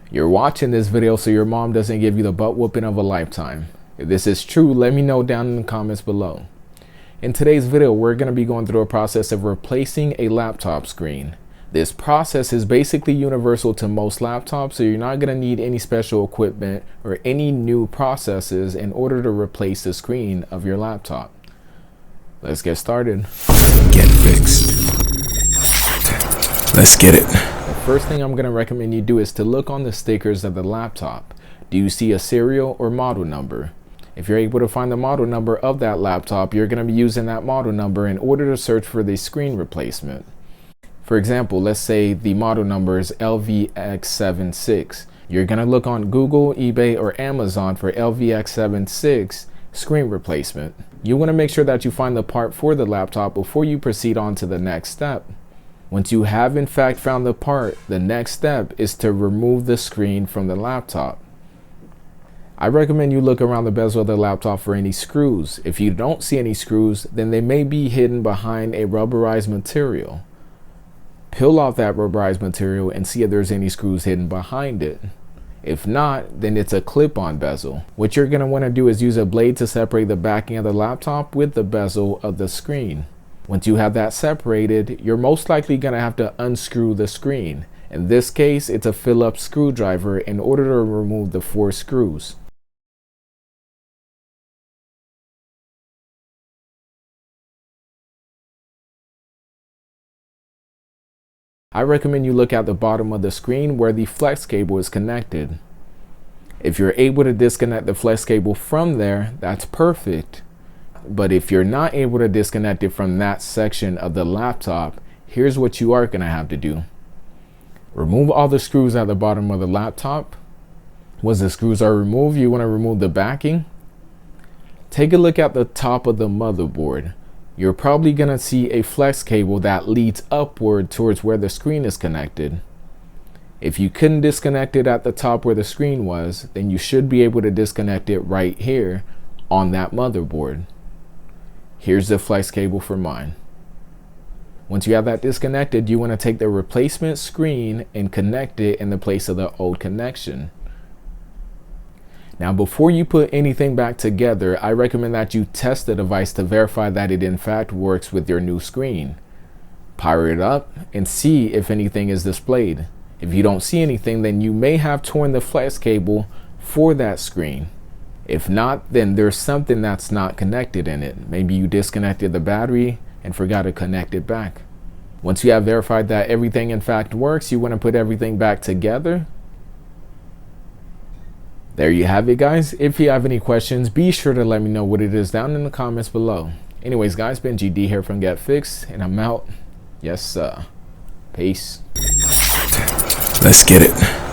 You're watching this video so your mom doesn't give you the butt whooping of a lifetime. If this is true, let me know down in the comments below. In today's video, we're going to be going through a process of replacing a laptop screen. This process is basically universal to most laptops, so you're not going to need any special equipment or any new processes in order to replace the screen of your laptop. Let's get started. Get fixed. Let's get it. The first thing I'm going to recommend you do is to look on the stickers of the laptop. Do you see a serial or model number? If you're able to find the model number of that laptop, you're going to be using that model number in order to search for the screen replacement. For example, let's say the model number is LVX76. You're going to look on Google, eBay, or Amazon for LVX76 screen replacement. You want to make sure that you find the part for the laptop before you proceed on to the next step. Once you have in fact found the part, the next step is to remove the screen from the laptop. I recommend you look around the bezel of the laptop for any screws. If you don't see any screws, then they may be hidden behind a rubberized material. Peel off that rubberized material and see if there's any screws hidden behind it. If not, then it's a clip-on bezel. What you're going to want to do is use a blade to separate the backing of the laptop with the bezel of the screen. Once you have that separated, you're most likely going to have to unscrew the screen. In this case, it's a Phillips screwdriver in order to remove the 4 screws. I recommend you look at the bottom of the screen where the flex cable is connected. If you're able to disconnect the flex cable from there, that's perfect. But if you're not able to disconnect it from that section of the laptop, here's what you are going to have to do. Remove all the screws at the bottom of the laptop. Once the screws are removed, you want to remove the backing. Take a look at the top of the motherboard. You're probably going to see a flex cable that leads upward towards where the screen is connected. If you couldn't disconnect it at the top where the screen was, then you should be able to disconnect it right here on that motherboard. Here's the flex cable for mine. Once you have that disconnected, you want to take the replacement screen and connect it in the place of the old connection. Now, before you put anything back together, I recommend that you test the device to verify that it in fact works with your new screen. Power it up and see if anything is displayed. If you don't see anything, then you may have torn the flex cable for that screen. If not, then there's something that's not connected in it. Maybe you disconnected the battery and forgot to connect it back. Once you have verified that everything in fact works, you want to put everything back together. There you have it, guys. If you have any questions, be sure to let me know what it is down in the comments below. Anyways, guys, been GD here from Get Fixed, and I'm out. Yes, sir. Peace. Let's get it.